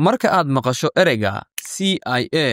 Marka aad maqasho ereyga CIA,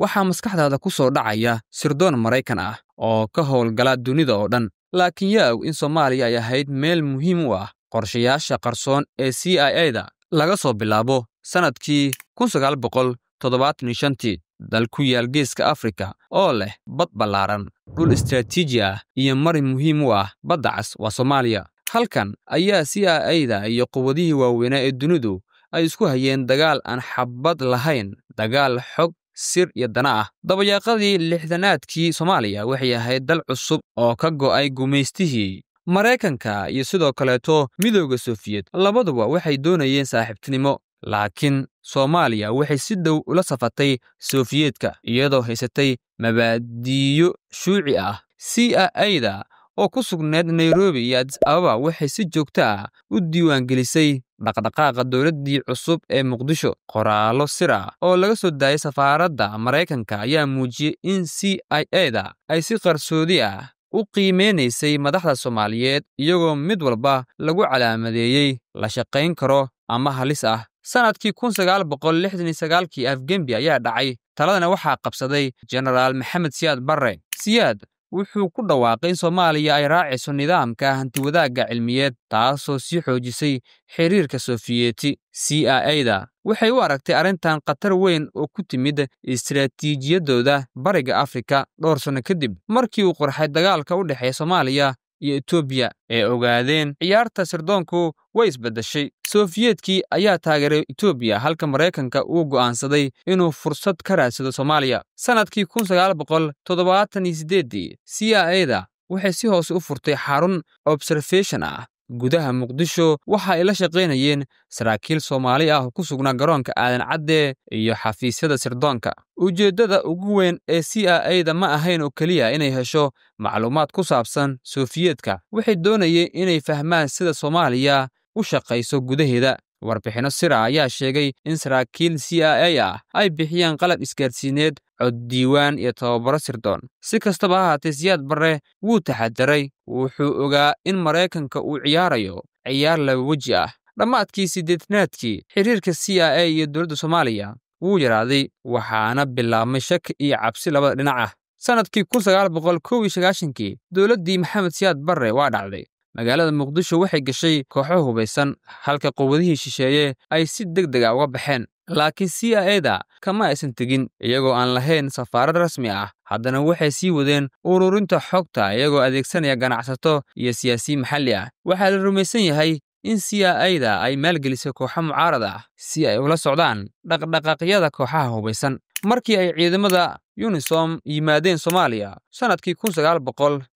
waxaa maskaxdaada ku soo dhacaya sirdoon Maraykan ah oo ka howlgala dunida oo dhan. Laakiin yaa og in Soomaaliya ay ahayd meel muhiim u ah qorshayaasha qarsoon ee CIA-da laga soo bilaabo sanadkii 1975 dal ku yaal Geeska Afrika oo leh bad ballaaran, dhul istiraatiiji ah iyo marin muhiim u ah Badda Cas waa Soomaaliya. Halkan ayaa CIA-da iyo quwadihii waaweynaa ee dunidu ay isku hayeen dagaal aan xabad lahayn, dagaal xog, sir iyo dana ah. Dabayaaqadii lixdanaadkii Soomaaliya waxay ahayd dal cusub oo ka go'ay gumaystihii Maraykanka iyo sidoo kaleeto Midowga Sofiyeed. Labaduba waxay doonayeen saaxiibtinimo, laakiin Soomaaliya waxay si dhow ula safatay Sofiyeedka iyadoo haysatay mabaadi'yo shuuci ah. CIA-da oo ku sugnayd Nairobi iyo Addis Ababa waxay si joogto ah u diiwaangelisay dhaqdhaqaaqa dowladdii cusub ee Muqdisho. Qoraallo sir ah oo laga soo daayay safaaradda Maraykanka ayaa muujiyey in CIA-da ay si qarsoodi ah u qiimeynaysay madaxda Soomaaliyeed, iyagoo mid walba lagu calaamadeeyey la shaqayn karo ama halis ah. Sanadkii 1969 Afgembi ayaa dhacay, taladana waxaa qabsaday Generaal Maxamed Siyaad Barre. Siyaad wuxuu ku dhawaaqay in Soomaaliya ay raacayso nidaamka hantiwadaagga cilmiyeed, taasoo sii xoojisay xiriirka Sofiyeeti. CIA-da waxay u aragtay arrintan khatar weyn oo ku timid istiraatiijiyadooda Bariga Afrika. Dhowr sano kadib markii uu qarxay dagaalka u dhexeeya Soomaaliya iyo Itoobiya ee ogaadeen ciyaarta sirdoonku way isbedeshay. Sofiyeedkii ayaa taageeray Itoobiya halka Maraykanka uu go'aansaday inuu fursad ka raadsado Soomaaliya. Sanadkii 1978 CIA-da waxay si hoose u furtay xarun observation ah gudaha Muqdisho. Waxa ay la shaqaynayeen saraakiil Soomaali ah oo ku sugnaa garoonka Aadan Cadde iyo xafiisyada sirdoonka. Ujeeddada ugu weyn ee CIA-da ma ahayn oo keliya inay hesho macluumaad ku saabsan Sofiyeedka, waxay doonayeen inay fahmaan sida Soomaaliya u shaqayso gudaheeda. Warbixinno sir ah ayaa sheegay in saraakiil CIA ah ay bixiyaan qalab isgaarsiineed, cod diiwaan iyo tababaro sirdoon. Si kastaba ha ahaatee, Siyaad Barre wuu taxadaray. Wuxuu ogaa in Maraykanka uu ciyaarayo ciyaar laba weji ah. Dhammaadkii siddeetanaadkii, xiriirka CIA iyo dowladda Soomaaliya wuu yaraaday, waxaana bilaabmay shaki iyo cabsi labada dhinac ah. Sanadkii 1991 dowladdii Maxamed Siyaad Barre waa dhacday. Magaalada Muqdisho waxay gashay kooxo hubaysan, halka quwadihii shisheeye ay si degdeg ah uga baxeen. Laakiin CIA-da kama aysan tegin iyagoo aan lahayn safaarad rasmi ah. Haddana waxay sii wadeen ururinta xogta iyagoo adeegsanaya ganacsato iyo siyaasiyiin maxalli ah. Waxaa la rumaysan yahay in CIA-da ay maalgelisay kooxo mucaarad ah si ay ula socdaan dhaqdhaqaaqyada kooxaha hubaysan. Markii ay ciidamada UNISOM yimaadeen Soomaaliya sanadkii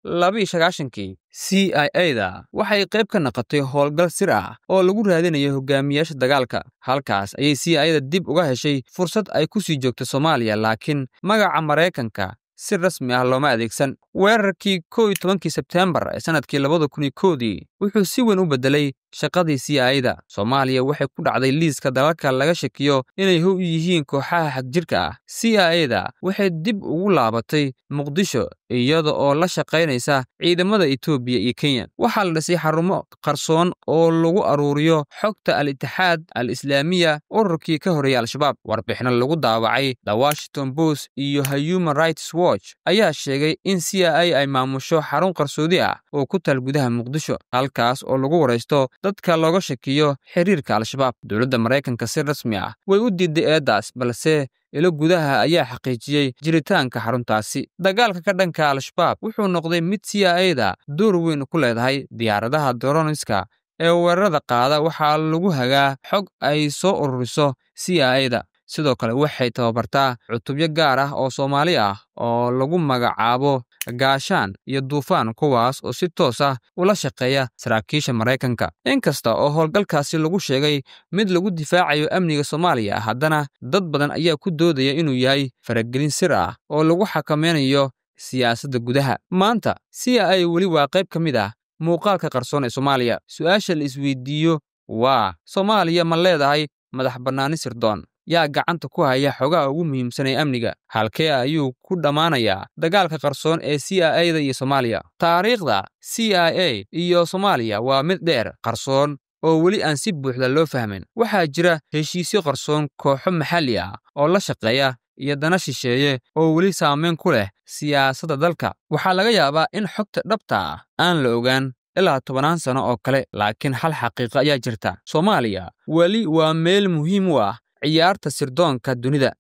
1992, CIA-da waxay qayb ka noqotay howlgal sir ah oo lagu raadinayo hogaamiyaasha dagaalka. Halkaas ayay CIA-da dib uga heshay fursad ay ku sii joogto Soomaaliya, laakiin magaca Maraykanka si rasmi ah looma adeegsan. Weerarkii 11 Sebteembar ee sanadkii 2001 wuxuu si weyn u bedelay shaqadii CIA-da. Soomaaliya waxay ku dhacday liiska dalalka laga shakiyo inay how u yihiin kooxaha xagjirka ah. CIA-da waxay dib ugu laabatay Muqdisho iyada oo la shaqaynaysa ciidamada Itoobiya iyo Kenya. Waxaa la dhisay xarumo qarsoon oo lagu aruuriyo xogta Al-Ittixaad Al-Islaamiya, ururkii ka horreeyay Al-Shabaab. Warbixino lagu daawacay The Washington Post iyo Human Rights Watch ayaa sheegay in CIA ay maamusho xarun qarsoodi ah oo ku taal gudaha Muqdisho, halkaas oo lagu wareysto dadka looga shakiyo xiriirka Al-Shabaab. Dowladda Maraykanka si rasmi ah way u diiday eedaas, balse ilo gudaha ayaa xaqiijiyey jiritaanka xaruntaasi. Dagaalka ka dhanka Al-Shabaab wuxuu noqday mid CIA-da door weyn ku leedahay. Diyaaradaha droniska ee weerarada qaada waxaa lagu hagaa xog ay soo ururiso CIA-da. Sidoo kale waxay tababartaa cutubyo gaar ah oo Soomaali ah oo lagu magacaabo Gaashaan iyo Duufaan, kuwaas oo si toos ah ula shaqeeya saraakiisha Maraykanka. Inkasta oo howlgalkaasi lagu sheegay mid lagu difaacayo amniga Soomaaliya, haddana dad badan ayaa ku doodaya inuu yahay faragelin sir ah oo lagu xakameynayo siyaasadda gudaha. Maanta, CIA weli waa qayb ka mid ah muuqaalka qarsoon ee Soomaaliya. Su'aasha la isweydiiyo waa: Soomaaliya ma leedahay madax bannaani sirdoon? Yaa gacanta ku haya xogaha ugu muhiimsan ee amniga? Halkee ayuu ku dhammaanayaa dagaalka qarsoon ee CIA-da iyo Soomaaliya? Taariikhda CIA iyo Soomaaliya waa mid dheer, qarsoon oo weli aan si buuxda loo fahmin. Waxaa jira heshiisyo qarsoon, kooxo maxalli ah oo la shaqeeya iyo dana shisheeye oo weli saameyn ku leh siyaasadda dalka. Waxaa laga yaabaa in xogta dhabta ah aan la ogaan ilaa 10 sano oo kale, laakiin hal xaqiiqo ayaa jirta. Soomaaliya weli waa meel muhiim u ah ciyaarta sirdoonka dunida.